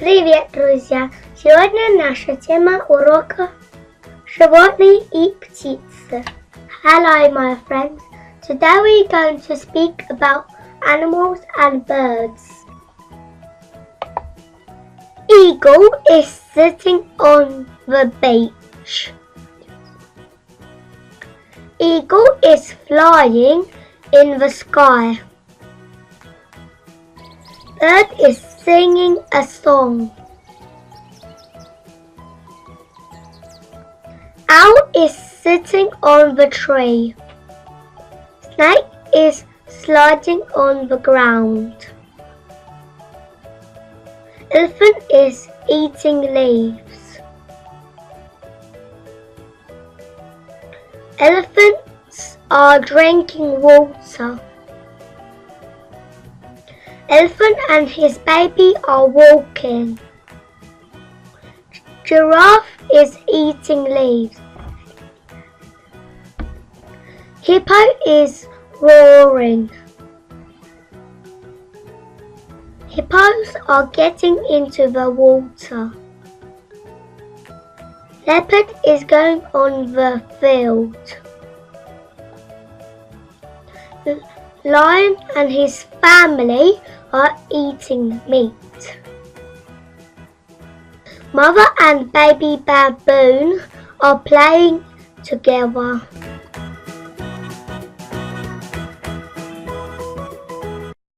Привет, друзья! Сегодня наша тема урока «Животные и птицы». Hello, my friends! Today we're going to speak about animals and birds. Eagle is sitting on the beach. Eagle is flying in the sky. Bird is singing a song. Owl is sitting on the tree. Snake is sliding on the ground. Elephant is eating leaves. Elephants are drinking water. Elephant and his baby are walking. Giraffe is eating leaves. Hippo is roaring. Hippos are getting into the water. Leopard is going on the field. Lion and his family are eating meat. Mother and baby baboon are playing together.